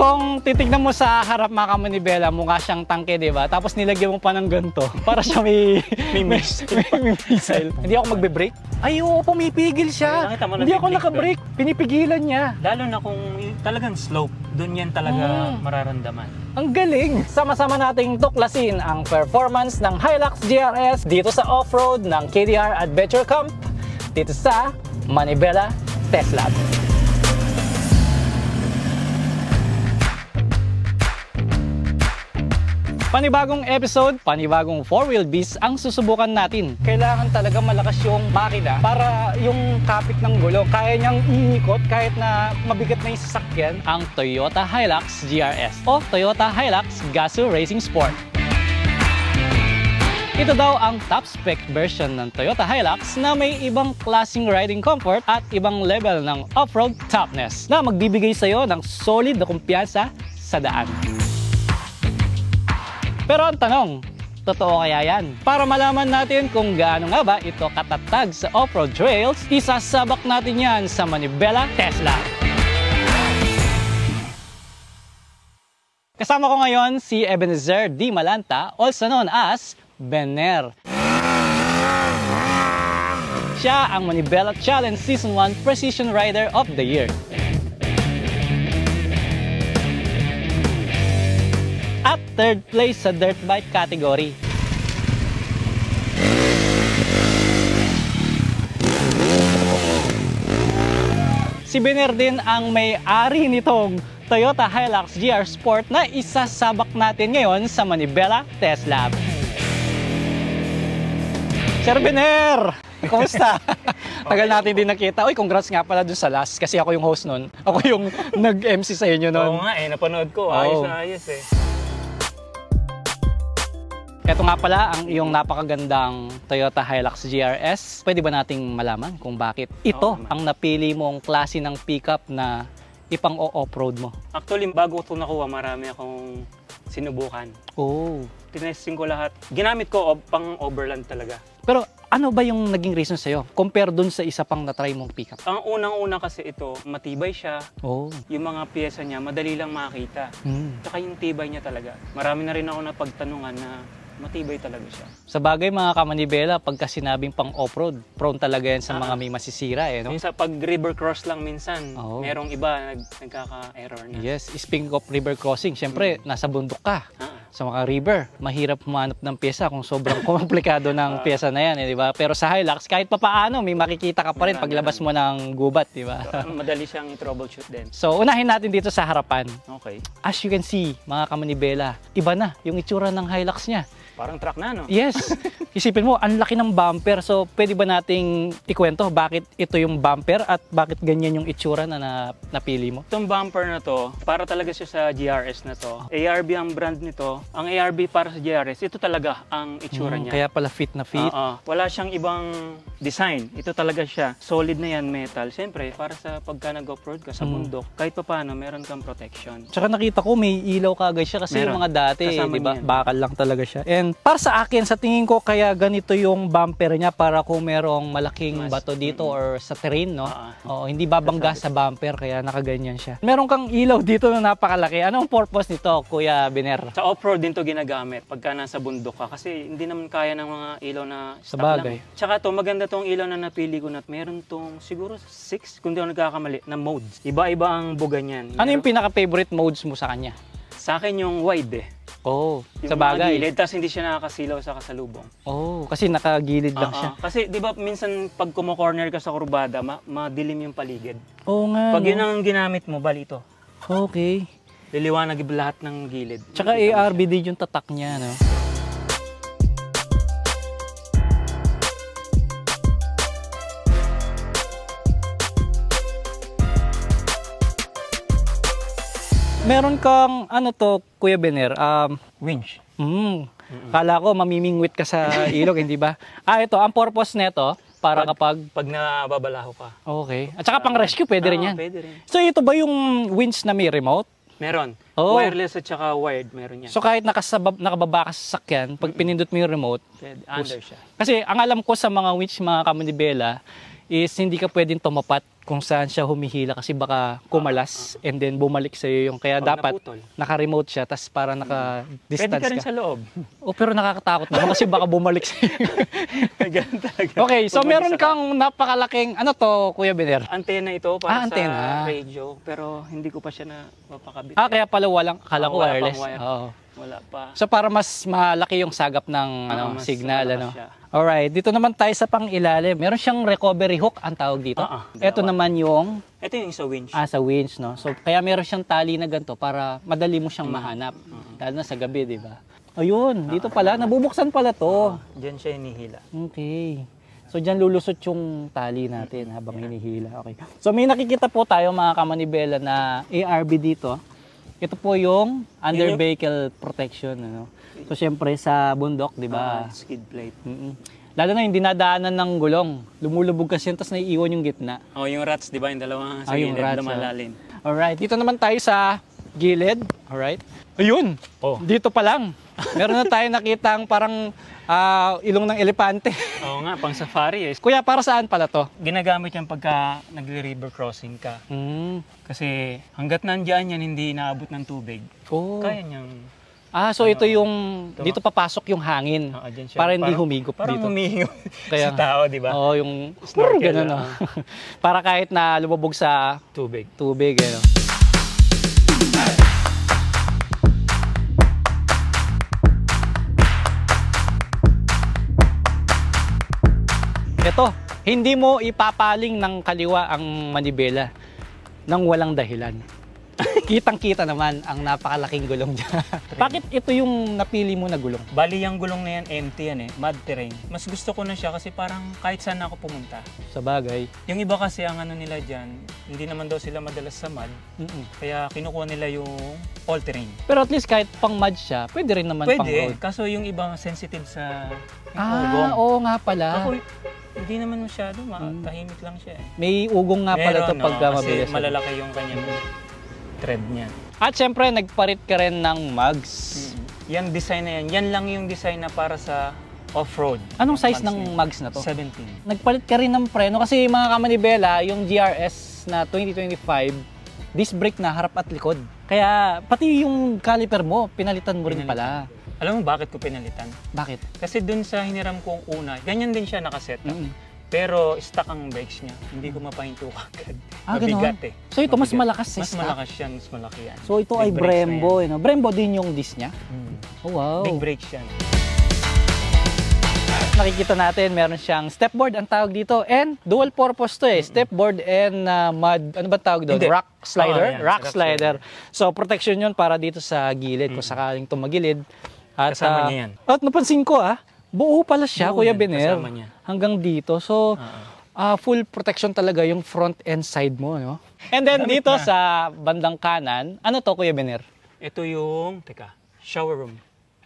Kung titignan mo sa harap mga kamanibela, mukha siyang tangke, di ba? Tapos nilagyan mo pa ng ganito para siya may missile. Hindi ako magbe-brake. Ay, oo, pumipigil siya. Hindi ako naka-brake. Pinipigilan niya. Lalo na kung talagang slope, doon yan talaga mararamdaman. Ang galing! Sama-sama nating tuklasin ang performance ng Hilux GRS dito sa off-road ng KDR Adventure Camp dito sa Manibela Test Lab. Panibagong episode, panibagong 4-wheel beast ang susubukan natin. Kailangan talaga malakas yung makina para yung kapit ng gulong kaya niyang iikot kahit na mabigat na yung sasakyan, ang Toyota Hilux GRS o Toyota Hilux Gazoo Racing Sport. Ito daw ang top spec version ng Toyota Hilux na may ibang klaseng riding comfort at ibang level ng off-road toughness na magbibigay sa'yo ng solid na kumpiyansa sa daan. Pero ang tanong, totoo kaya yan? Para malaman natin kung gaano nga ba ito katatag sa off-road trails, isasabak natin yan sa Manibela Test Lab. Kasama ko ngayon si Ebenezer D. Malanta, also known as Bener. Siya ang Manibela Challenge Season 1 Precision Rider of the Year. At third place sa dirt bike category. Si Bener din ang may-ari nitong Toyota Hilux GR Sport na isasabak natin ngayon sa Manibela Test Lab. Sir Bener! Kumusta? Tagal natin din nakita. Uy, congrats nga pala dun sa last kasi ako yung host nun. Ako yung nag-MC sa inyo nun. Oo nga napanood ko. Ayos na ayos eh. Ito nga pala ang iyong napakagandang Toyota Hilux GRS. Pwede ba nating malaman kung bakit ito ang napili mong klase ng pickup na ipang off-road mo? Actually, bago ito nakuha, marami akong sinubukan. Oh. Tinesting ko lahat. Ginamit ko pang overland talaga. Pero ano ba yung naging reason sa'yo compare dun sa isa pang na-try mong pickup? Ang unang-una kasi ito, matibay siya. Oh. Yung mga piyesa niya, madali lang makita. Tsaka yung tibay niya talaga. Marami na rin ako napagtanungan na matibay talaga siya. Sa bagay mga kamanibela, pagka sinabing pang off-road, prone talaga yan sa mga may masisira eh, no? Yung sa pag river cross lang minsan, merong iba nagkaka-error na. Yes, speaking of river crossing, syempre nasa bundok ka. Sa mga river, mahirap humanap ng pyesa kung sobrang komplikado ng pyesa na yan, di ba? Pero sa Hilux, kahit papaano, may makikita ka pa rin paglabas mo ng gubat, di ba? Madali siyang i-troubleshoot din. So, unahin natin dito sa harapan. Okay. As you can see, mga kamanibela, iba na yung itsura ng Hilux niya. Parang truck na, no? Yes. Isipin mo, ang laki ng bumper. So, pwede ba nating ikwento bakit ito yung bumper at bakit ganyan yung itsura na napili mo? Itong bumper na to, para talaga siya sa GRS na to. ARB ang brand nito. Ang ARB para sa GRS, ito talaga ang itsura niya. Kaya pala fit na fit. Wala siyang ibang design. Ito talaga siya. Solid na yan, metal. Siyempre, para sa pagka nag-off-road ka sa bundok, kahit pa paano, meron kang protection. Tsaka nakita ko may ilaw kagad siya kasi yung mga dati, di ba? Bakal lang talaga siya. And para sa akin, sa tingin ko, kaya ganito yung bumper niya para kung merong malaking bato dito or sa terrain, no? Hindi babangga sa bumper, kaya nakaganyan siya. Meron kang ilaw dito na napakalaki. Anong purpose nito, Kuya Bener? Sa off-road din to ginagamit pagka nasa bundok ka kasi hindi naman kaya ng mga ilaw na sa bagay lang. Tsaka to, maganda tong ilaw na napili ko na meron tong siguro 6, kung di ako nagkakamali, na modes. Iba-iba ang buga niyan. Ano yung pinaka-favorite modes mo sa kanya? Sa akin yung wide eh. Oh, yung sa bagay. Gilid, tapos hindi siya nakakasilaw sa kasalubong. Oh, kasi nakagilid lang siya. Kasi di ba minsan pag kumo-corner ka sa kurbada, madilim yung paligid. Oo nga. Pag yun ang ginamit mo, bali ito. Okay. Liliwanag lahat ng gilid. Tsaka ARB din yung tatak niya, no? Meron kang, ano to, Kuya Bener? Winch. Kala ko mamimingwit ka sa ilog, hindi ba? Ito, ang purpose nito, para pag nababalaho ka. Okay. At saka pang rescue, pwede rin yan. Pwede rin. So ito ba yung winch na may remote? Meron. Oh. Wireless at saka wired, meron yan. So kahit nakababa ka sa sakyan, pag pinindot mo yung remote, under siya. Kasi ang alam ko sa mga winch, mga kamanibela, is hindi ka pwedeng tumapat kung saan siya humihila kasi baka kumalas and then bumalik sa iyo yung kaya dapat naputol. naka-remote siya tas para naka-distance Pwede ka rin ka. sa loob. Oh, pero nakakatakot naman kasi baka bumalik sa iyo. Ganun talaga. Okay, so Pag meron mag-isa kang napakalaking ano to, Kuya Bener? antena ito para antena. sa radio, pero hindi ko pa siya napakabit. Kaya pala walang akala ko Wala pang wireless. wire. Oo. Wala pa. So para mas malaki yung sagap ng Mas signal malakas ano. siya. Alright, dito naman tayo sa pang-ilalim. Meron siyang recovery hook ang tawag dito. Ito naman yung Ito yung sa winch. sa winch, no? So kaya meron siyang tali na ganito para madali mo siyang mahanap. Lalo na sa gabi, di ba? Ayun, dito pala nabubuksan pala to. Diyan siya hinihila. Okay. So diyan lulusot yung tali natin habang hinihila. Okay. So may nakikita po tayo mga kamanibela na ARB dito. Ito po yung under vehicle protection, ano. So syempre sa bundok, 'di ba? Skid plate. Lalo na yung dinadaanan ng gulong. Lumulubog kasi yun, tapos naiiwan yung gitna. Oh, yung rats, 'di ba? Yung dalawang sa Yung gilid, rats, lumalalim. Alright, dito naman tayo sa gilid. Alright. Ayun. Oh. Dito pa lang. Meron na tayo nakitang parang ilong ng elepante. Oo nga, pang safari eh. Kuya, para saan pala to? Ginagamit yan pagka nagre-river crossing ka. Kasi hanggat nandiyan yan, hindi inaabot ng tubig. Oh. Kaya niyang... So ito yung, dito papasok yung hangin. Dyan siya. Para hindi humigop parang dito. Parang humihigop Kaya, sa tao, di ba? Oo, yung Snorkel, ganun, no? Para kahit na lumubog sa tubig. ano. Ito, hindi mo ipapaling ng kaliwa ang manibela nang walang dahilan. Kitang-kita naman ang napakalaking gulong dyan. Bakit ito yung napili mo na gulong? Bali, yung gulong na yan, empty yan eh. Mud terrain. Mas gusto ko na siya kasi parang kahit saan ako pumunta. Sa bagay. Yung iba kasi ang ano nila dyan, hindi naman daw sila madalas sa mud. Kaya kinukuha nila yung all terrain. Pero at least kahit pang mud siya, pwede rin naman pang road. Pwede, kaso yung ibang sensitive sa ugong. Oo nga pala. Ako, hindi naman masyado, tahimik lang siya eh. May ugong nga pala ito pagka mabilis. Kasi malalaki yung kanyang thread niya. At syempre, nagparit ka rin ng mugs. Yung design na yan, yan lang yung design na para sa off-road. Anong size ng mugs na to? 17. Nagpalit ka rin ng preno kasi mga kamanibela, yung GRS na 2025, disc brake na harap at likod. Kaya pati yung caliper mo, pinalitan mo rin pala. Alam mo bakit ko pinalitan? Bakit? Kasi dun sa hiniram kong una, ganyan din siya nakaset up. Pero stuck ang brakes niya. Hindi ko mapahinto agad. Mabigat eh. So ito mas malakas Mas malakas yan, mas malaki yan. So ito ay Brembo. Brembo din yung disc niya? Oh wow. Big brakes yan. Nakikita natin, meron siyang stepboard ang tawag dito. And dual purpose to eh. Stepboard and mud, ano ba tawag doon? Rock slider? Rock slider. So protection yun para dito sa gilid kung sakaling tumagilid. At, kasama niya yan. At napansin ko buo pala siya, buo Kuya yan, Bener. Hanggang dito. So, full protection talaga yung front and side mo, no? And then dito sa bandang kanan, ano to, Kuya Bener? Ito yung, shower room.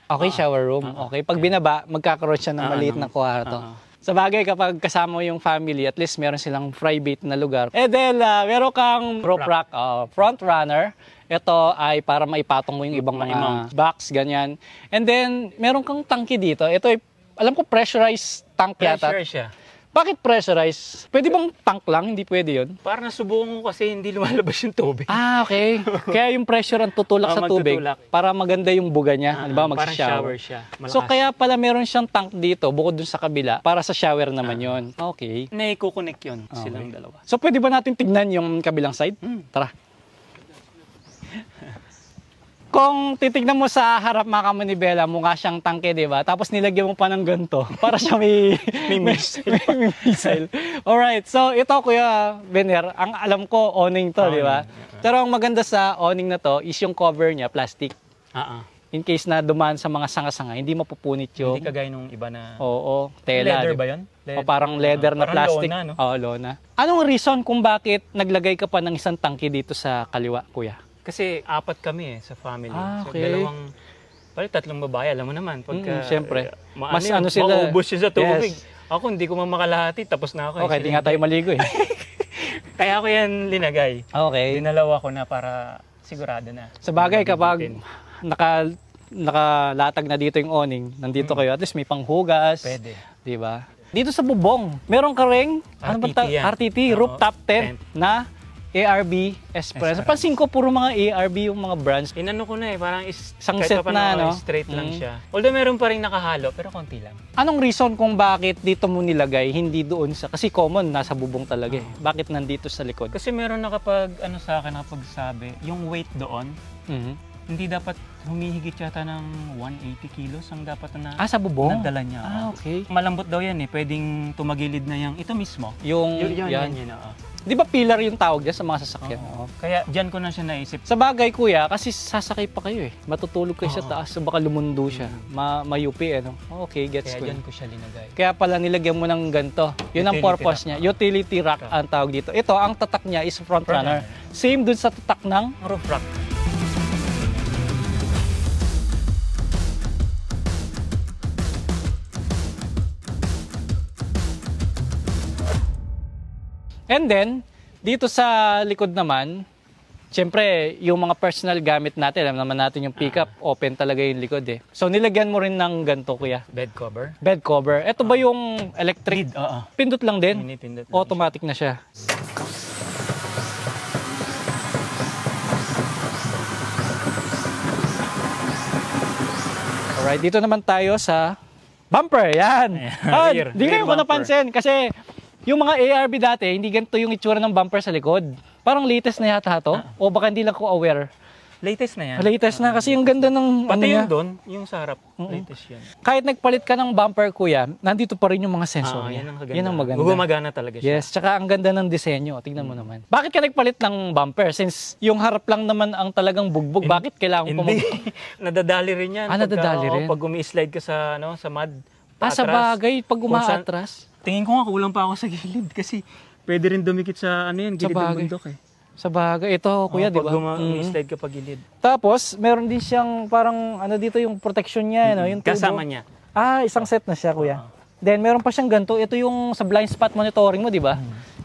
Okay, shower room. Okay, pag binaba, magkakaroon siya ng maliit na kwarto. Sa bagay, kapag kasama mo yung family, at least meron silang private na lugar. And then, meron kang rope rack, front runner. Ito ay para maipatong mo yung ibang mga box, ganyan. And then, meron kang tangke dito. Ito ay, alam ko, pressurized tank yata. Pressure siya. Bakit pressurized? Pwede bang tank lang? Hindi pwede yun? Para nasubukan ko kasi hindi lumalabas yung tubig. Okay. Kaya yung pressure ang tutulak sa tubig para maganda yung buga niya. Halimbawa, mag-shower siya. Malakas. So, kaya pala meron siyang tank dito, bukod dun sa kabila, para sa shower naman yon. Okay. Naikukunik yun, silang dalawa. So, pwede ba natin tignan yung kabilang side? Tara. Kung titignan mo sa harap mga kamanibela, mukha siyang tangke, di ba? Tapos nilagyan mo pa ng ganito para siya may missile. Alright, so ito Kuya Bener, ang alam ko awning to, di ba? Pero ang maganda sa awning na to is yung cover niya, plastic. In case na dumaan sa mga sanga-sanga, hindi mapupunit yung... Hindi kagaya nung iba na... Oo, tela. Leather ba yun? O parang leather na parang plastic. Lona, no? Oo, lona. Anong reason kung bakit naglagay ka pa ng isang tangke dito sa kaliwa, Kuya? Kasi apat kami sa family. Okay. So, tatlong babae, alam mo naman. Pagka, siyempre. Mas ano sila. Maubos siya sa tubig. Yes. Ako, hindi ko makalahati, tapos na ako. Okay, di nga tayo maligo eh. Kaya ako yan linagay. Okay. Dinalawa ko na para sigurado na. Sa bagay, kapag nakalatag na dito yung awning, nandito kayo, at least may panghugas. Pwede. Di ba? dito sa bubong, meron ka ring RTT rooftop tent na ARB Espresso. Pansin ko puro mga ARB yung mga brands. Inano ko na parang isang set na, no? Straight lang siya. Although meron pa rin nakahalo, pero konti lang. Anong reason kung bakit dito mo nilagay, hindi doon sa, kasi common, nasa bubong talaga eh. Bakit nandito sa likod? Kasi meron sa akin nakapagsabi, yung weight doon, hindi dapat humihigit yata ng 180 kilos ang dapat na sa bubong? Nadala niya. Okay. Malambot daw yan eh, pwedeng tumagilid na yung, ito mismo. Yan. Di ba pillar yung tawag dyan sa mga sasakyan? Kaya dyan ko na siya naisip. Sa bagay kuya, kasi sasakay pa kayo eh. Matutulog kayo sa taas, so baka lumundo siya. Mayupi ano. Okay, gets ko. Kaya dyan ko siya linagay. Kaya pala nilagyan mo ng ganito. Yun ang purpose niya. Utility rack ang tawag dito. Ito, ang tatak niya is front runner. Same dun sa tatak ng roof rack. And then, dito sa likod naman, siyempre, yung mga personal gamit natin, alam naman natin yung pickup, open talaga yung likod eh. So, nilagyan mo rin ng ganito, kuya. Bed cover. Bed cover. Ito ba yung electric? Pindot lang din? Pindot lang. Automatic na siya. Alright, dito naman tayo sa bumper. Yan. Di kayo ko napansin kasi yung mga ARB dati, hindi ganito yung itsura ng bumper sa likod. Parang latest na yata to. O baka hindi lang ko aware. Latest na yan. Latest na kasi yung ganda ng pati yung doon, yung sa harap, latest yan. Kahit nagpalit ka ng bumper, kuya, nandito pa rin yung mga sensor niya. Yan ang maganda. Gumagana talaga siya. Yes, tsaka ang ganda ng disenyo. Tingnan mo naman. Bakit ka nagpalit ng bumper? Since yung harap lang naman ang talagang bugbog, bakit kailangan mo nadadali rin yan. Nadadali rin. Pag umi-slide ka sa mud, sa bagay, pag umaatras. Tingin ko nga kulang pa ako sa gilid kasi pwede rin dumikit sa gilid ng bundok eh. Sa bagay, ito kuya, di ba? Pag umi-slide ka pa gilid. Tapos, meron din siyang parang dito yung protection niya, yung tubo. Kasama niya. Isang set na siya, kuya. Then meron pa siyang ganito, ito yung sa blind spot monitoring mo, di ba?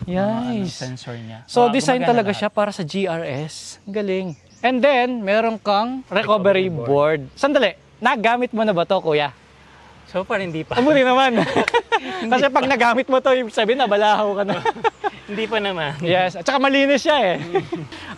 Yes. Sensor niya. So, design talaga siya para sa GRS. Galing. And then, meron kang recovery board. Sandali, nagamit mo na ba to, kuya? So far, hindi pa. Abuti naman. Kasi pag nagamit mo to, ibig sabihin, nabalahaw ka na. Hindi pa naman. Yes, at saka malinis siya eh.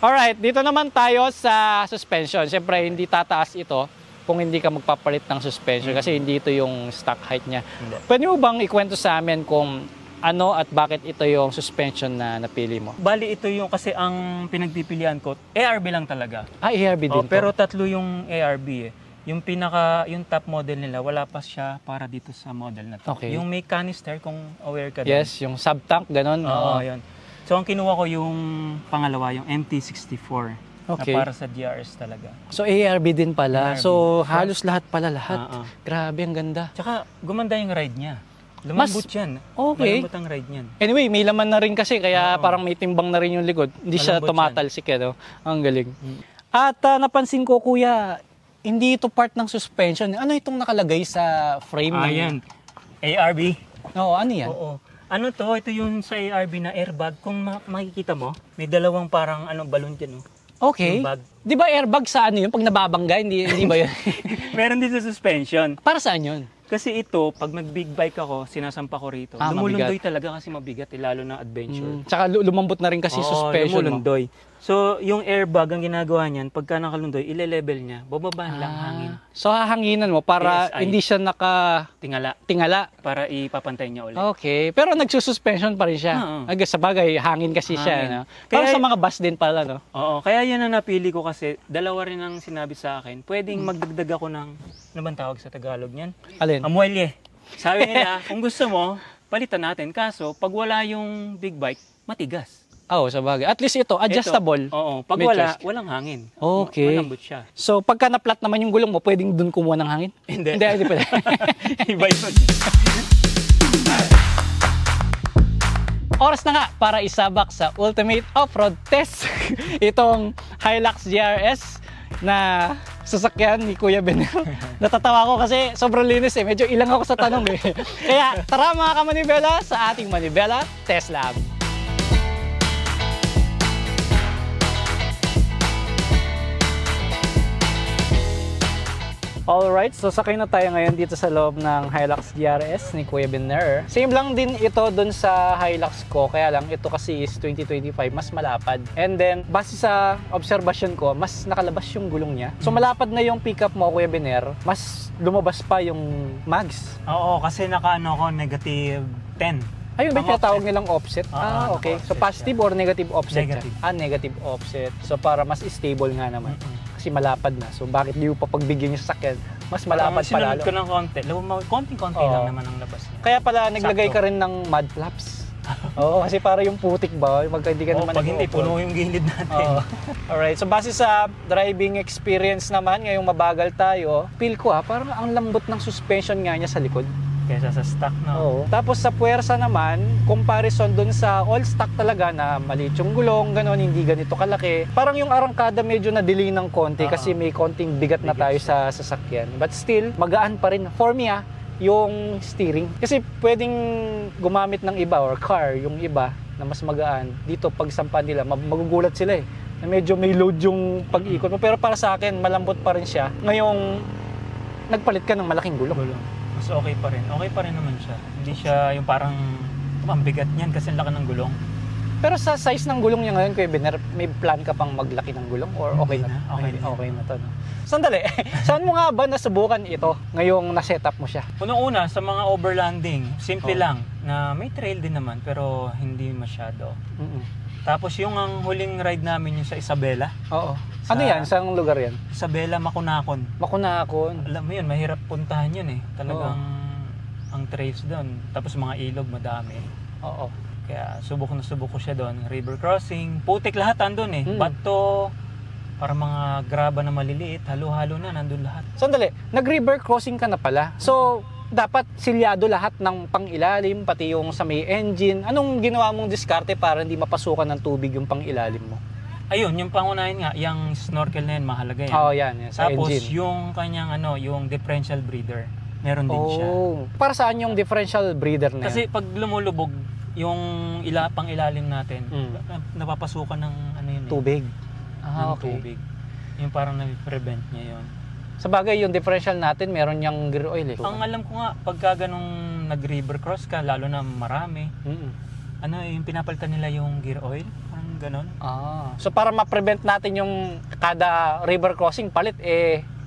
Alright, dito naman tayo sa suspension. Siyempre, hindi tataas ito kung hindi ka magpapalit ng suspension kasi hindi ito yung stock height niya. Pwede mo bang ikwento sa amin kung ano at bakit ito yung suspension na napili mo? Bali, ito yung kasi ang pinagpipilian ko, ARB lang talaga. ARB din to? Pero tatlo yung ARB eh. Yung top model nila, wala pa siya para dito sa model na to. Okay. Yung may canister, kung aware ka doon. Yes, yung sub-tank, ganun. Oo, yun. So, ang kinuha ko yung pangalawa, yung MT-64. Okay. Na para sa DRS talaga. So, ARB din pala. ARB. So, halos lahat pala, lahat. Grabe, ang ganda. Tsaka, gumanda yung ride niya. Lumambot yan. Okay. Malambot ang ride niyan. Anyway, may laman na rin kasi, kaya parang may timbang na rin yung likod. Hindi siya tumatalsik, Ang galing. At napansin ko, kuya, hindi ito part ng suspension. Ano itong nakalagay sa frame? Yan. ARB. Oo, ano yan? Oo. Ano to? Ito yung sa ARB na airbag. Kung makikita mo, may dalawang parang balon dyan. Okay. Di ba airbag sa yun? Pag nababangga, hindi ba yun? Meron din sa suspension. Para saan yun? Kasi ito, pag nag-big bike ako, sinasampa ko rito. Lumulundoy talaga kasi mabigat, lalo na adventure. Tsaka lumambot na rin kasi suspension lumulundoy. So, yung airbag, ang ginagawa niyan, pagka nakalundoy, ile-level niya, bababaan lang hangin. So, hahanginan mo para hindi siya tingala. Para ipapantay niya ulit. Okay. Pero nagsususpension pa rin siya. Sa bagay, hangin kasi siya. Para sa mga bus din pala, no? Oo. Kaya yan ang napili ko kasi dalawa rin ang sinabi sa akin. Pwedeng magdagdag ako ng, ano bang tawag sa Tagalog niyan? Alin? Amuelye. Sabi nila, kung gusto mo, palitan natin. Kaso, pag wala yung big bike, matigas. Sa bagay. At least ito, adjustable. Pag walang hangin. Okay. Malambot siya. So, pagka na-flat naman yung gulong mo, pwedeng dun kumuha ng hangin? Hindi pwede. Iba yun. Oras na nga para isabak sa Ultimate Off-Road Test itong Hilux GRS na sasakyan ni Kuya Benel. Natatawa ko kasi sobrang linis eh. Medyo ilang ako sa tanong eh. Kaya tara mga kamanibela sa ating Manibela Test Lab. Alright, so sakay na tayo ngayon dito sa loob ng Hilux GRS ni Kuya Biner. Same lang din ito dun sa Hilux ko, kaya lang ito kasi is 2025, mas malapad. And then, base sa observation ko, mas nakalabas yung gulong niya. So malapad na yung pickup mo, Kuya Biner, mas lumabas pa yung mags. Oo, kasi naka-ano ko, negative 10. Ayun ba yung tinatawag nilang offset? Okay. So positive or negative offset? Negative. Negative offset. So para mas stable nga naman. Kasi malapad na. So bakit di mo pa pagbigyan yung sasakyan? Mas malapad pa lalo. Sinunod ko ng konti. Konting-konti lang naman ang labas niya. Kaya pala naglagay ka rin ng mud flaps. Oo, kasi para yung putik ba, hindi ka naman pag hindi, puno yung gilid natin. Alright, so base sa driving experience naman, ngayong mabagal tayo, feel ko parang ang lambot ng suspension nga niya sa likod. Kaysa sa stock, no? Oo. Tapos sa puwersa naman, comparison dun sa all stock talaga na maliit yung gulong, gano'n, hindi ganito kalaki. Parang yung arangkada medyo na-delay ng konti kasi may konting bigat na tayo sa sasakyan. But still, magaan pa rin. For me, yung steering. Kasi pwedeng gumamit ng iba or car, yung iba na mas magaan. Dito, pag sampan nila, magugulat sila na medyo may load yung pag-ikot mo. Pero para sa akin, malambot pa rin siya. Ngayong nagpalit ka ng malaking gulong. Mas okay pa rin. Okay pa rin naman siya. Hindi siya yung parang ang bigat niyan kasi ang laki ng gulong. Pero sa size ng gulong niya ngayon, Kuya Biner, may plan ka pang maglaki ng gulong or okay na? Okay na to. No? Sandali, saan mo nga ba nasubukan ito ngayong na-setup mo siya? Unang-una, sa mga overlanding, simple lang na may trail din naman pero hindi masyado. Tapos yung ang huling ride namin yung sa Isabela. Oo. Ano yan? Saan lugar yan? Isabela, Makunakon. Makunakon. Alam mo yun, mahirap puntahan yun Talagang ang trails doon. Tapos mga ilog, madami. Oo. Kaya subok ko siya doon. River crossing, putik lahat andun Bato, para mga graba na maliliit, halo-halo na, nandun lahat. Sandali, nag-river crossing ka na pala. So, dapat silyado lahat ng pangilalim, pati yung sa may engine. Anong ginawa mong diskarte para hindi mapasukan ng tubig yung pangilalim mo? Ayun, yung pangunahin nga, yung snorkel na yan, mahalaga yan. Oo, yan sa Tapos, engine. yung kanyang yung differential breather, meron din siya. Para saan yung differential breather na yan? Kasi pag lumulubog, yung pang-ilalim natin, napapasukan ng tubig. Tubig. Yung parang na-prevent niya yun. Sa bagay, yung differential natin, meron niyang gear oil Ang alam ko nga, pagka ganung nag-river cross ka, lalo na marami, yung pinapalitan nila yung gear oil, parang ganon. So para ma-prevent natin yung kada river crossing palit,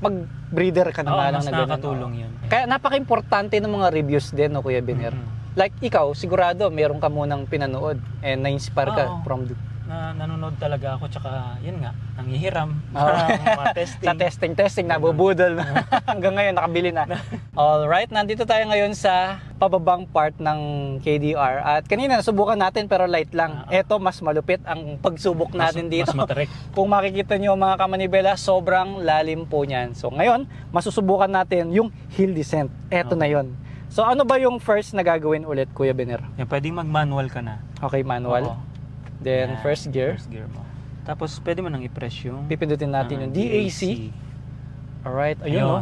mag-breather ka na nga lang na ganun. Nakakatulong yun. Kaya napaka-importante ng mga reviews din, no, Kuya Biner. Like ikaw, sigurado, meron ka munang pinanood and na-inspire ka from nanonood talaga ako, tsaka yun nga, nangihiram mga testing. Sa testing, nabubudol na. Hanggang ngayon, nakabili na. Alright, nandito tayo ngayon sa pababang part ng KDR. At kanina, nasubukan natin pero light lang. Ito, mas malupit ang pagsubok natin dito. Mas matarik. Kung makikita nyo mga kamanibela, sobrang lalim po niyan. So ngayon, masusubukan natin yung hill descent. Ito na yon. So ano ba yung first na gagawin ulit, Kuya Biner? Pwedeng mag-manual ka na. Okay, manual. Then first gear. First gear mo. Tapos pwede mo nang i-press yung pipindutin natin yung DAC. Alright, ayun. No?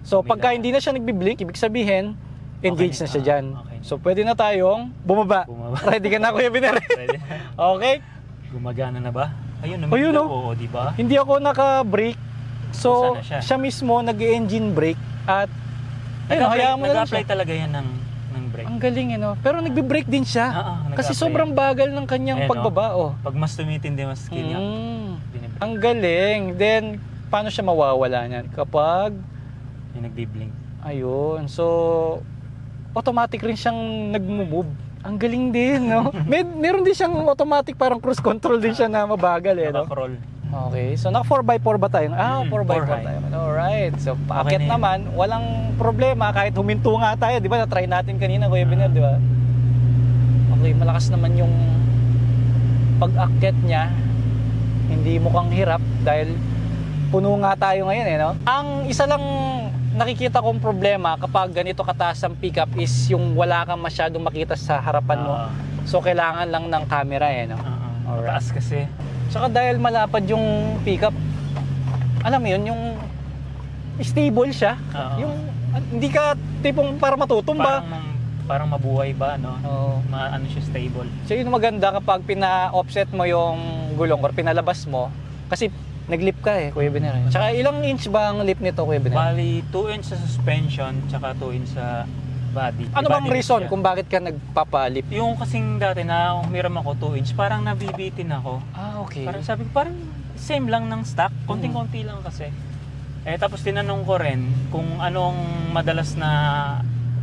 So pagka hindi na siya nagbi-blink, ibig sabihin engage na siya dyan. So pwede na tayong bumaba. Ready ka na, Kuya Biner? Ready. Okay. Gumagana na ba? Ayun, no? di ba? Hindi ako naka-brake. So siya mismo nag-engine brake at hayaan mo na lang nag-apply talaga yan ng brake. Ang galing no? Pero nagbe-brake din siya. Kasi sobrang bagal ng kanyang pagbaba. Pag mas tumitindi, mas skinny up. Ang galing. Then, paano siya mawawala niyan? Kapag yung nagbi-blink. Ayun. So, automatic rin siyang nag-move. Ang galing din, no? Meron din siyang automatic, parang cruise control din siya na mabagal, no? Naka-crawl. Okay, so naka 4x4 ba tayo? 4x4 tayo. Alright, so paakyat naman, walang problema kahit huminto nga tayo, di ba? Na-try natin kanina, Kuya Biner, di ba? Okay, malakas naman yung pag-akyat niya. Hindi mukhang hirap dahil puno nga tayo ngayon, no? Ang isa lang nakikita kong problema kapag ganito kataas ang pickup is yung wala kang masyadong makita sa harapan mo. So kailangan lang ng camera, no? Mataas kasi. Saka dahil malapad yung pickup, alam mo yun, yung stable siya. Yung hindi ka tipong para matutumba. Parang mabuhay ba, no? Ano siya, stable. So yun maganda kapag pina-offset mo yung gulong or pinalabas mo. Kasi Nag-lip ka Kuya Biner. Tsaka ilang inch ba ang lip nito, Kuya Biner? Bali, 2 inch sa suspension, tsaka 2 inch sa body. Ano bang reason kung bakit ka nagpapalip? Yung kasing dati na humiram ako 2 inch, parang nabibitin ako. Okay. Parang sabi ko, parang same lang ng stock, konting-konti lang kasi. Tapos tinanong ko rin kung anong madalas na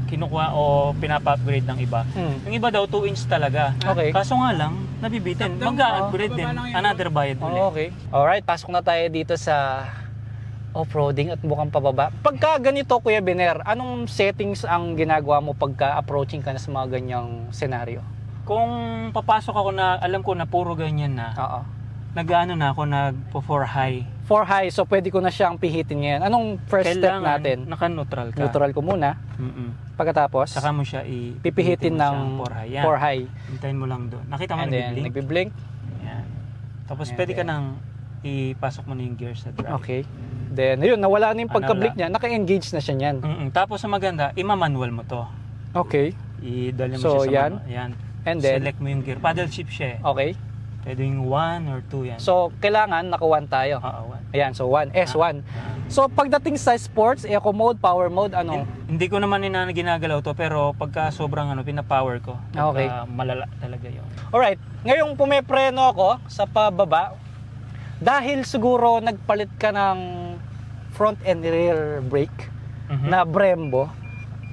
kinukuha o pinapa-upgrade ng iba. Yung iba daw 2 inch talaga. Okay. Kaso nga lang, nabibitin. Mag-upgrade din. Another bayad ulit. Okay. Alright, pasok na tayo dito sa off-roading at mukhang pababa. Pagka ganito, Kuya Biner, anong settings ang ginagawa mo pagka approaching ka na sa mga ganyang senaryo? Kung papasok ako na, alam ko na puro ganyan na, nag-ano na ako, nagpo-4 high. 4 high, so pwede ko na siyang pihitin ngayon. Anong first step natin? Naka-neutral ka. Neutral ko muna. Pagkatapos, saka mo siya pipihitin ng 4 high. 4 high. Hintayin mo lang doon. Nakita mo And then, nagbiblink. Yan. Tapos pwede ka nang ipasok mo na yung gear sa drive. Okay. Then, ayun, nawala na yung pagka-blink niya. Naka-engage na siya niyan. Tapos sa maganda, ima-manual mo to. Okay. Idali mo So, siya sa manual. Yan. And then, select mo yung gear. Paddle shift siya Okay. Pwede yung 1 or 2 yan. So, kailangan naka-1 tayo. Oo, 1. Ayan, so 1. S1. So, pagdating sa sports, eco mode, power mode, ano? Hindi ko naman ginagalaw to, pero pagka sobrang pina-power ko, Okay. malala talaga yun. Alright, ngayong pumepreno ako sa pababa, dahil siguro nagpalit ka ng front and rear brake na Brembo,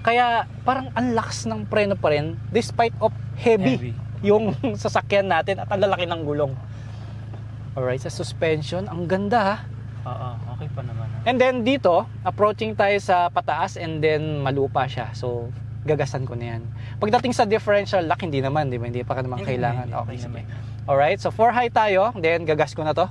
kaya parang ang lakas ng preno pa rin despite of heavy yung sasakyan natin at ang lalaki ng gulong. Alright, sa suspension, ang ganda ha. Oo, okay pa naman. And then dito, approaching tayo sa pataas and then malupa siya. So, gagasan ko na yan. Pagdating sa differential lock, hindi naman, di ba? Hindi pa ka naman kailangan. Okay, sige. Alright, so 4 high tayo, then gagas ko na to.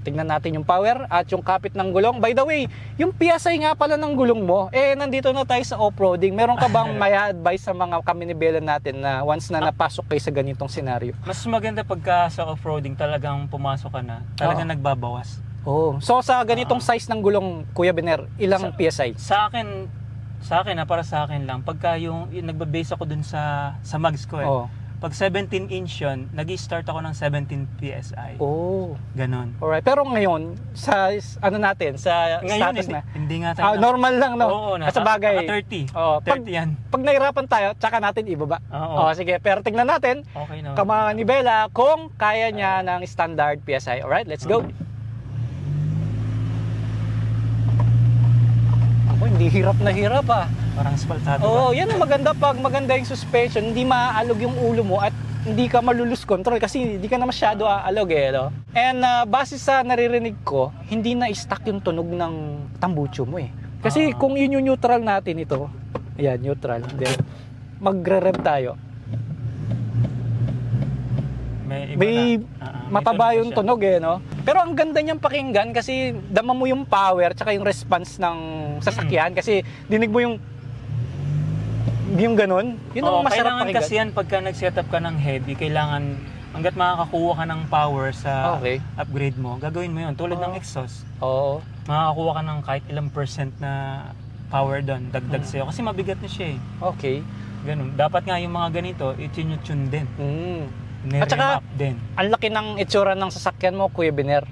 Tignan natin yung power at yung kapit ng gulong. By the way, yung PSI nga pala ng gulong mo, nandito na tayo sa off-roading. Meron ka bang may advice sa mga kaminibela natin na once na napasok kayo sa ganitong senaryo? Mas maganda pagka sa off-roading talagang pumasok ka na, talagang nagbabawas. So sa ganitong size ng gulong, Kuya Biner, ilang PSI? Sa akin para sa akin lang, pagka yung nagba-base ako dun sa mags ko pag 17 inch yun, nag-start ako ng 17 PSI. Ganon. Alright. Pero ngayon, sa natin, sa ngayon, status na? Hindi nga tayo. Normal lang, no? Oo, sa bagay. 30. 30 yan. Pag nahirapan tayo, tsaka natin ibaba. Sige, pero tignan natin. Okay naman. Kamanibela, kung kaya niya ng standard PSI. Alright, let's go. Hindi hirap na hirap Parang spaltado. Yan ang maganda pag maganda yung suspension, hindi maaalog yung ulo mo at hindi ka malulus control kasi hindi ka na masyado aalog no? And base sa naririnig ko, hindi na stuck yung tunog ng tambucho mo Kasi kung yun yung neutral natin ito, ayan, neutral, then magre-rev tayo. May mataba yung tunog no? Pero ang ganda niyang pakinggan kasi dama mo yung power tsaka yung response ng sasakyan kasi dinig mo yung ganun. Yun ang masarap pakinggan. Kasi yan pagka nag-set up ka ng heavy, kailangan hanggat makakakuha ka ng power sa upgrade mo, gagawin mo yun. Tulad ng exhaust. Makakakuha ka ng kahit ilang % na power doon, dagdag sa'yo. Kasi mabigat na siya Okay. Ganun. Dapat nga yung mga ganito, i-tune din. At saka, ang laki ng itsura ng sasakyan mo, Kuya Biner.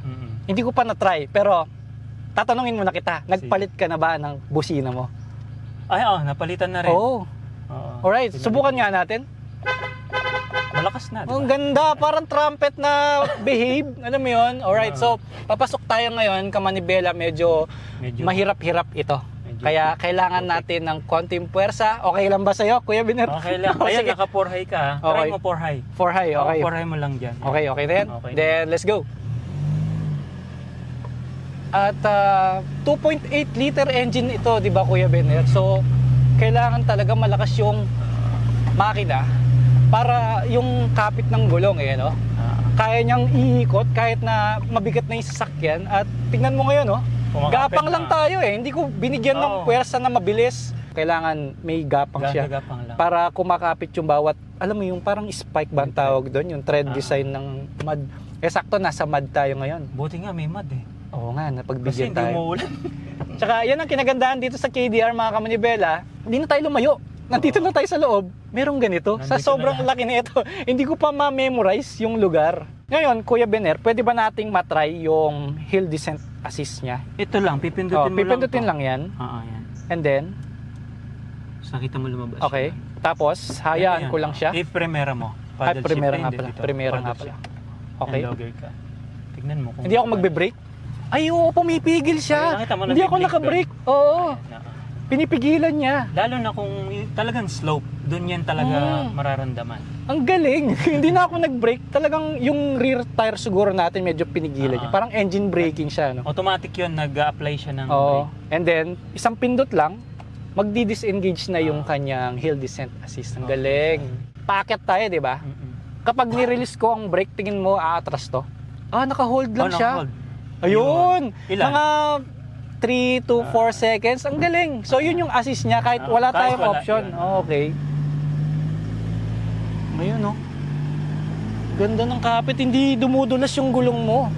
Hindi ko pa na-try, pero tatanungin mo na kita, nagpalit ka na ba ng busina mo? Napalitan na rin. Alright, subukan nga natin. Malakas na, diba? Ang ganda, parang trumpet na behave. Alam mo yun? Alright, so papasok tayo ngayon, kamanibela, medyo mahirap-hirap ito. Kaya kailangan natin ng konting puwersa. Okay lang ba sa'yo, Kuya Biner? Okay lang. Ayan, naka 4 high ka. Try mo 4 high. 4 high, okay. 4 high mo lang dyan. Okay then? Okay. Then, let's go. At 2.8 liter engine ito, di ba, Kuya Biner? So, kailangan talaga malakas yung makina para yung kapit ng gulong no? Kaya niyang iikot kahit na mabigat na yung sasakyan. At tingnan mo ngayon, gapang lang tayo hindi ko binigyan ng puwersa na mabilis. Kailangan may gapang siya para kumakapit yung bawat, alam mo yung parang spike ba ang tawag doon, yung tread design ng mud. Sakto nasa mud tayo ngayon. Buti nga may mud Oo nga, napagbigyan tayo. Kasi hindi umuulan. Tsaka yan ang kinagandaan dito sa KDR, mga kamanibela, hindi na tayo lumayo. Nandito na tayo sa loob. Merong ganito. Sa sobrang laki na ito, hindi ko pa ma-memorize yung lugar. Ngayon, Kuya Bener, pwede ba nating matry yung hill descent assist niya? Ito lang, pipindutin mo pipindutin lang. yan. Oo, yan. And then, nakita mo lumabas. okay. Siya. Tapos, hayaan ko lang siya. I-primera mo. Ay, primera nga pala. Primera nga pala. Okay. Logger ka. Tignan mo kung... Hindi ako magbe-brake. Ay, oo, pumipigil siya. Hindi ako naka-brake. Oo. Pinipigilan niya. Lalo na kung talagang slope, doon yan talaga mararamdaman. Ang galing. Hindi na ako nag-brake. Talagang yung rear tire siguro natin medyo pinigilan niya. Parang engine braking siya. No? Automatic yun, nag-a-apply siya ng brake. brake. And then, isang pindot lang, magdi-disengage na yung kanyang hill descent assist. Ang galing. Paakyat tayo, di ba? Kapag ni-release ko ang brake, tingin mo, aatras to. Naka-hold lang siya. Naka-hold. Ayun! Ilan? Mga 3 to 4 seconds. Ang galing. So, yun yung assist niya kahit wala tayong option. Okay. Ngayon, no? Ganda ng kapit. Hindi dumudulas yung gulong mo.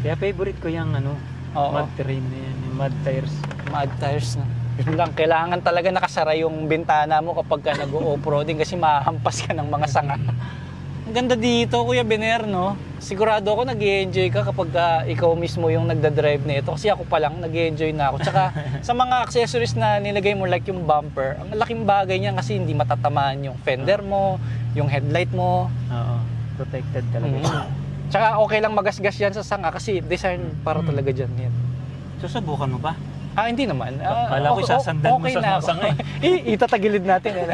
Kaya favorite ko yung mud terrain na yan. Yung mud tires. Mud tires na. Yun lang. Kailangan talaga nakasara yung bintana mo kapag ka nag-o-offroading kasi mahampas ka ng mga sanga. Ang ganda dito, Kuya Bener, no? Sigurado ako nag-i-enjoy ka kapag ikaw mismo yung nagda-drive nito. Kasi ako pa lang, nag-i-enjoy na ako. Tsaka sa mga accessories na nilagay mo like yung bumper, ang laking bagay niya kasi hindi matatamaan yung fender mo, yung headlight mo. Oo, protected talaga. Tsaka okay lang magasgas yan sa sanga kasi design para talaga dyan yan. Susubukan mo ba? Hindi naman. Kala ko isasandan mo sa sanga itatagilid natin.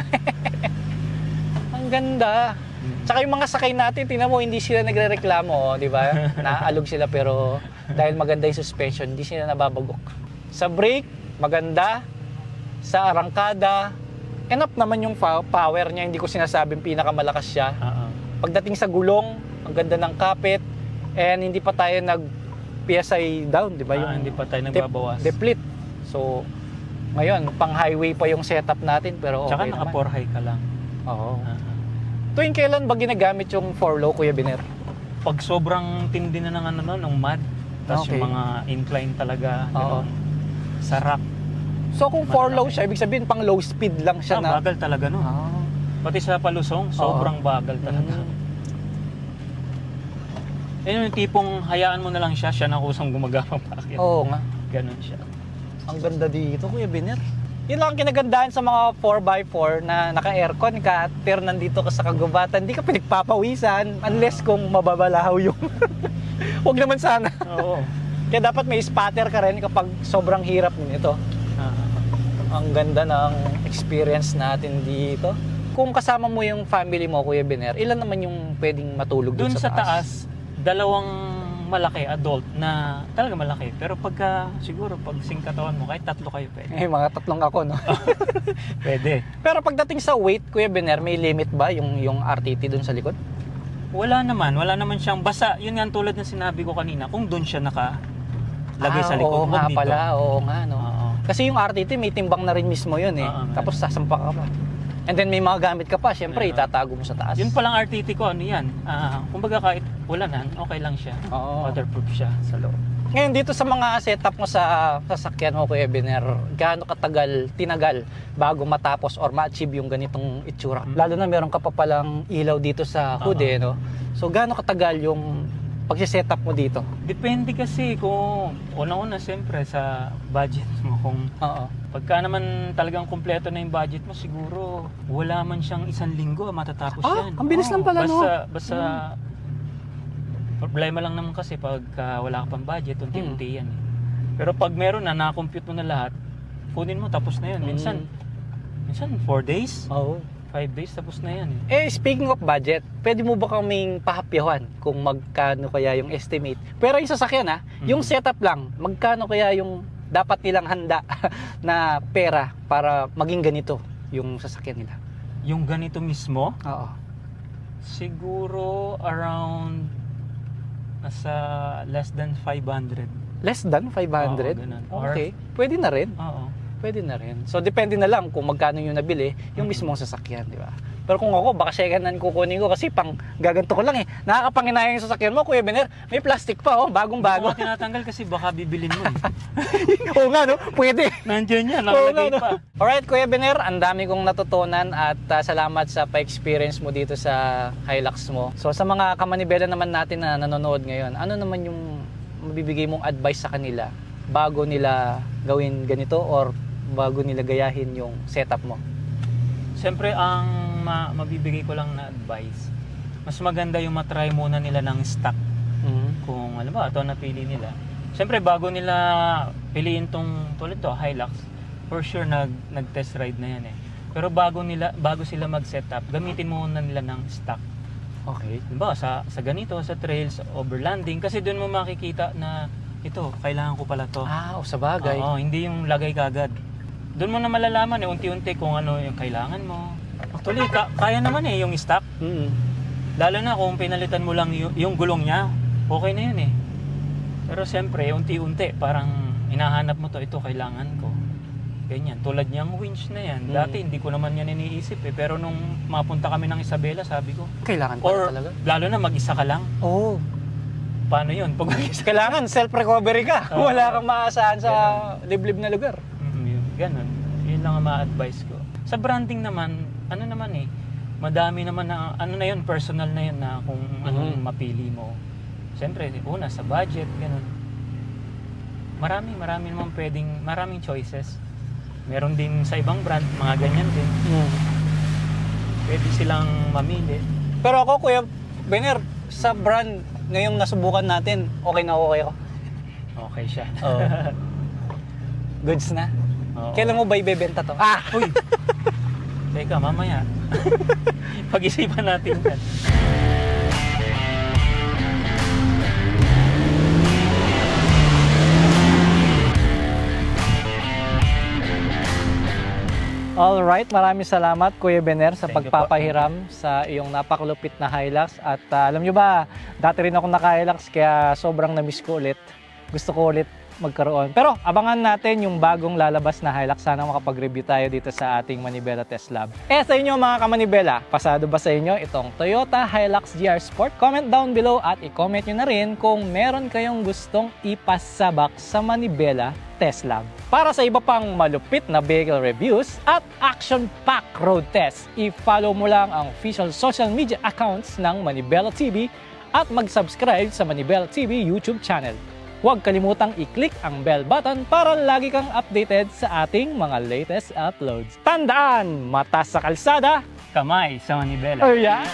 Ang ganda. Tsaka yung mga sakay natin, tingnan mo, hindi sila nagrereklamo, di ba? Naaalog sila pero dahil maganda yung suspension, hindi sila nababagok. Sa brake, maganda. Sa arangkada, enough naman yung power niya, hindi ko sinasabing pinakamalakas siya. Pagdating sa gulong, ang ganda ng kapit, and hindi pa tayo nag-PSI down, di ba? Hindi pa tayo nagbabawas. Deplete. So, ngayon, pang highway pa yung setup natin, pero okay. Tsaka naka 4 high ka lang. Oo. Tuwing kailan ba ginagamit yung 4-low, Kuya Bener? Pag sobrang tindi na ng ng mud, tapos yung mga incline talaga, sa rock. So kung 4-low siya, ibig sabihin pang low speed lang siya na? Bagal talaga, no? Pati sa palusong, sobrang bagal talaga. Yung tipong hayaan mo na lang siya na kusang gumagapang packet. Oo nga. Ganon siya. Ang ganda dito, Kuya Bener. Yun lang kinagandaan sa mga 4x4 na naka-aircon ka, pero nandito ka sa kagubatan, hindi ka pinagpapawisan unless kung mababalahaw yung... Huwag naman sana. Oo. Kaya dapat may spatter ka rin kapag sobrang hirap nito. Ang ganda ng experience natin dito. Kung kasama mo yung family mo, Kuya Bener, ilan naman yung pwedeng matulog dun sa taas? Dalawang malaki, adult, na talaga malaki. Pero siguro pag singkatawan mo, kahit 3 kayo pwede. Mga 3 ako, no? Pwede. Pero pagdating sa weight, Kuya Bener, may limit ba yung RTT dun sa likod? Wala naman siyang, basta, yun nga tulad ng sinabi ko kanina, kung dun siya nakalagay sa likod. Oo nga pala, oo nga, no? Kasi yung RTT, may timbang na rin mismo yun eh. Tapos sasampa ka pa. And then may mga gamit ka pa, syempre itatago mo sa taas. Yun palang RTT ko, yan. Kumbaga kahit ulanan, okay lang siya. Waterproof siya sa loob. Ngayon dito sa mga setup mo sa sasakyan mo, Kuya Bener, gaano tinagal bago matapos or ma-achieve yung ganitong itsura? Lalo na meron ka pa palang ilaw dito sa hood no? So gaano katagal yung pagsisetup mo dito? Depende kasi kung una-una siyempre sa budget mo. Kung pagka naman talagang kumpleto na yung budget mo, siguro wala man siyang 1 linggo matatapos yan. Ang bilis lang pala, no? Basta problema lang naman kasi pagka wala ka pang budget, unti-unti yan. Pero pag meron na, na-compute mo na lahat, kunin mo, tapos na yun. Minsan 4 days? 5 days, tapos na yan. Speaking of budget, pwede mo ba kaming pahapyawan kung magkano kaya yung estimate? Pero yung sasakyan yung setup lang, magkano kaya yung dapat nilang handa na pera para maging ganito yung sasakyan nila? Yung ganito mismo? Oo. Siguro around nasa less than 500. Less than 500? Okay. Pwede na rin. Oo. Pwede na rin. So, depende na lang kung magkano yung nabili, yung mismong sasakyan, di ba? Pero kung ako, baka second hand kukunin ko kasi pang gaganto ko lang eh. Nakakapanginayang yung sasakyan mo, Kuya Bener. May plastic pa, oh, bagong-bago. Hindi ko tinatanggal kasi baka bibilin mo eh. Oo nga, no? Pwede. Nandiyan yan, nakalagay pa. Alright, Kuya Bener, ang dami kong natutunan at salamat sa pa-experience mo dito sa Hilux mo. So sa mga kamanibela naman natin na nanonood ngayon, ano naman yung mabibigay mong advice sa kanila bago nila gawin ganito or bago nila gayahin yung setup mo? Siyempre, ang mabibigay ko lang na advice, mas maganda yung matry muna nila ng stock. Kung alam ba, ito napili nila. Siyempre, bago nila piliin tong tulad to, Hilux, for sure nag-test ride na yan eh. Pero bago sila mag-setup, gamitin muna nila ng stock. Okay. Diba, sa ganito, sa trails, overlanding, kasi doon mo makikita na ito, kailangan ko pala to. Sa bagay. Oo, hindi yung lagay kagad. Doon mo na malalaman eh, unti-unti kung ano yung kailangan mo. Actually, kaya naman eh, yung stock. Lalo na kung pinalitan mo lang yung gulong niya, okay na yun eh. Pero siyempre, unti-unti, parang hinahanap mo to, ito kailangan ko. Ganyan, tulad niyang winch na yan. Dati hindi ko naman yan iniisip eh. Pero nung mapunta kami ng Isabela, sabi ko, kailangan pala talaga. Lalo na mag-isa ka lang. Oo. Paano yun? Pag mag-isa Kailangan self-recovery ka. Wala kang maasahan sa liblib na lugar. Ganun. Yun lang ang ma-advise ko. Sa branding naman, ano naman eh, madami naman na, ano na yun, personal na yun na kung anong mapili mo. Siyempre, una, sa budget, ganun. Marami naman pwedeng, maraming choices. Meron din sa ibang brand, mga ganyan din. Pwede silang mamili. Pero ako, Kuya Bener, sa brand ngayong nasubukan natin, okay na okay ako. Okay siya. Goods na. Oo. Kailan mo ba ibebenta to? Uy! Teka, mamaya. Pag-isipan natin yan. Alright, maraming salamat Kuya Bener sa Thank you pagpapahiram sa iyong napakalupit na Hilux. At alam nyo ba, dati rin ako naka-Hilux kaya sobrang na-miss ko ulit. Gusto ko ulit magkaroon. Pero abangan natin yung bagong lalabas na Hilux. Sana makapag-review tayo dito sa ating Manibela Test Lab. Sa inyo mga kamanibela, pasado ba sa inyo itong Toyota Hilux GR Sport? Comment down below at i-comment nyo na rin kung meron kayong gustong ipasabak sa Manibela Test Lab. Para sa iba pang malupit na vehicle reviews at action-packed road test, i-follow mo lang ang official social media accounts ng Manibela TV at mag-subscribe sa Manibela TV YouTube channel. Huwag kalimutang i-click ang bell button para lagi kang updated sa ating mga latest uploads. Tandaan, mata sa kalsada, Kamay sa Manibela. Ayan!